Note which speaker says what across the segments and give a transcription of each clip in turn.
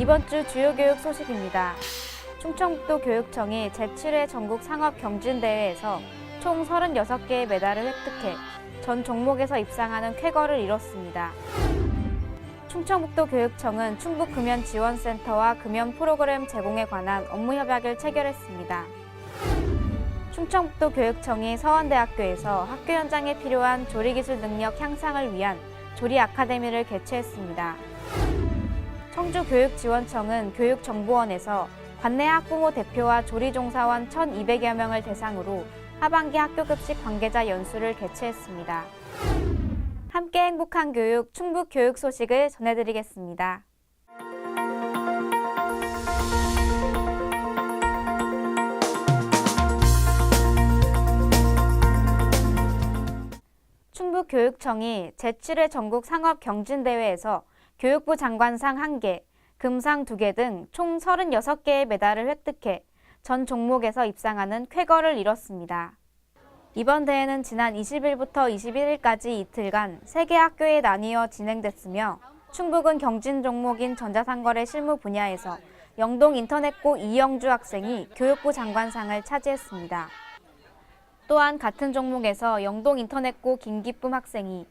Speaker 1: 이번 주 주요 교육 소식입니다. 충청북도 교육청이 제7회 전국 상업경진대회에서 총 36개의 메달을 획득해 전 종목에서 입상하는 쾌거를 이뤘습니다. 충청북도 교육청은 충북금연지원센터와 금연 프로그램 제공에 관한 업무 협약을 체결했습니다. 충청북도 교육청이 서원대학교에서 학교 현장에 필요한 조리기술 능력 향상을 위한 조리 아카데미를 개최했습니다. 청주교육지원청은 교육정보원에서 관내 학부모 대표와 조리종사원 1,200여 명을 대상으로 하반기 학교급식 관계자 연수를 개최했습니다. 함께 행복한 교육, 충북 교육 소식을 전해드리겠습니다. 충북교육청이 제7회 전국 상업경진대회에서 교육부 장관상 1개, 금상 2개 등 총 36개의 메달을 획득해 전 종목에서 입상하는 쾌거를 이뤘습니다. 이번 대회는 지난 20일부터 21일까지 이틀간 3개 학교에 나뉘어 진행됐으며 충북은 경진 종목인 전자상거래 실무 분야에서 영동인터넷고 이영주 학생이 교육부 장관상을 차지했습니다. 또한 같은 종목에서 영동인터넷고 김기쁨 학생이,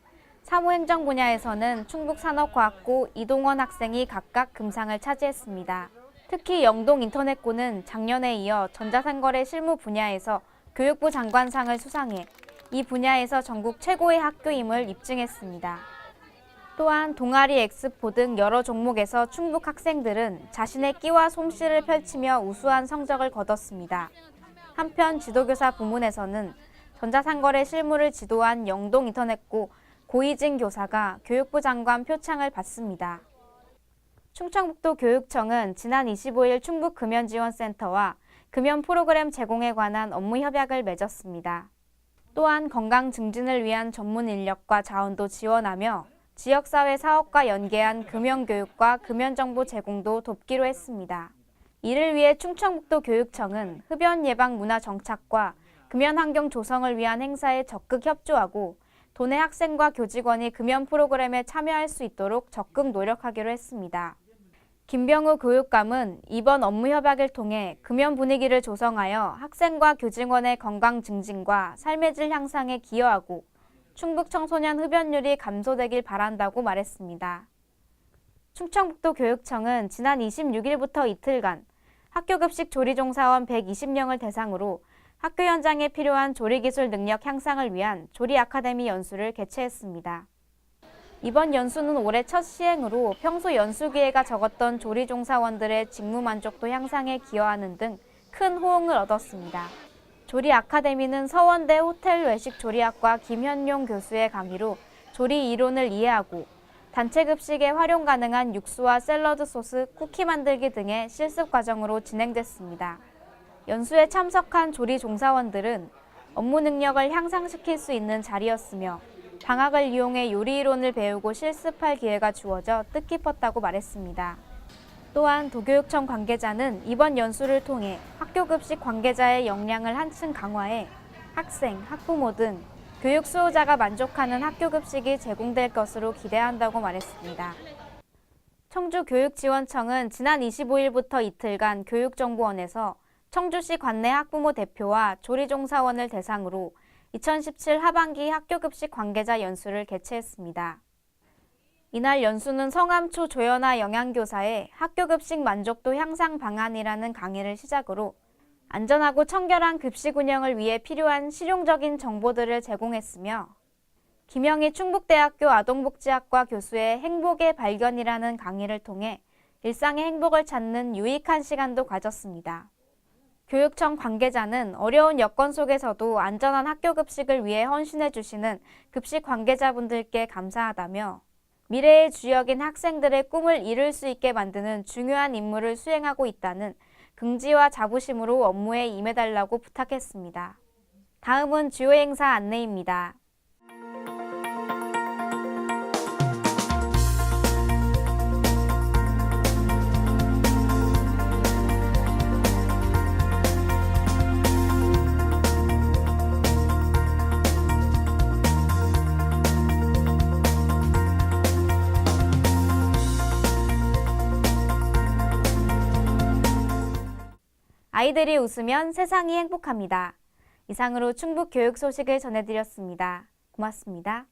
Speaker 1: 사무행정 분야에서는 충북산업과학고 이동원 학생이 각각 금상을 차지했습니다. 특히 영동인터넷고는 작년에 이어 전자상거래 실무 분야에서 교육부 장관상을 수상해 이 분야에서 전국 최고의 학교임을 입증했습니다. 또한 동아리 엑스포 등 여러 종목에서 충북 학생들은 자신의 끼와 솜씨를 펼치며 우수한 성적을 거뒀습니다. 한편 지도교사 부문에서는 전자상거래 실무를 지도한 영동인터넷고 고희진 교사가 교육부 장관 표창을 받습니다. 충청북도 교육청은 지난 25일 충북금연지원센터와 금연 프로그램 제공에 관한 업무 협약을 맺었습니다. 또한 건강 증진을 위한 전문 인력과 자원도 지원하며 지역사회 사업과 연계한 금연교육과 금연정보 제공도 돕기로 했습니다. 이를 위해 충청북도 교육청은 흡연 예방 문화 정착과 금연 환경 조성을 위한 행사에 적극 협조하고 도내 학생과 교직원이 금연 프로그램에 참여할 수 있도록 적극 노력하기로 했습니다. 김병우 교육감은 이번 업무 협약을 통해 금연 분위기를 조성하여 학생과 교직원의 건강 증진과 삶의 질 향상에 기여하고 충북 청소년 흡연율이 감소되길 바란다고 말했습니다. 충청북도 교육청은 지난 26일부터 이틀간 학교급식 조리종사원 120명을 대상으로 학교 현장에 필요한 조리기술 능력 향상을 위한 조리 아카데미 연수를 개최했습니다. 이번 연수는 올해 첫 시행으로 평소 연수 기회가 적었던 조리종사원들의 직무 만족도 향상에 기여하는 등 큰 호응을 얻었습니다. 조리 아카데미는 서원대 호텔 외식 조리학과 김현용 교수의 강의로 조리 이론을 이해하고 단체 급식에 활용 가능한 육수와 샐러드 소스, 쿠키 만들기 등의 실습 과정으로 진행됐습니다. 연수에 참석한 조리 종사원들은 업무 능력을 향상시킬 수 있는 자리였으며 방학을 이용해 요리 이론을 배우고 실습할 기회가 주어져 뜻깊었다고 말했습니다. 또한 도교육청 관계자는 이번 연수를 통해 학교급식 관계자의 역량을 한층 강화해 학생, 학부모 등 교육 수요자가 만족하는 학교급식이 제공될 것으로 기대한다고 말했습니다. 청주교육지원청은 지난 25일부터 이틀간 교육정보원에서 청주시 관내 학부모 대표와 조리종사원을 대상으로 2017 하반기 학교급식 관계자 연수를 개최했습니다. 이날 연수는 성암초 조연아 영양교사의 학교급식 만족도 향상 방안이라는 강의를 시작으로 안전하고 청결한 급식 운영을 위해 필요한 실용적인 정보들을 제공했으며 김영희 충북대학교 아동복지학과 교수의 행복의 발견이라는 강의를 통해 일상의 행복을 찾는 유익한 시간도 가졌습니다. 교육청 관계자는 어려운 여건 속에서도 안전한 학교급식을 위해 헌신해 주시는 급식 관계자분들께 감사하다며 미래의 주역인 학생들의 꿈을 이룰 수 있게 만드는 중요한 임무를 수행하고 있다는 긍지와 자부심으로 업무에 임해달라고 부탁했습니다. 다음은 주요 행사 안내입니다. 아이들이 웃으면 세상이 행복합니다. 이상으로 충북 교육 소식을 전해드렸습니다. 고맙습니다.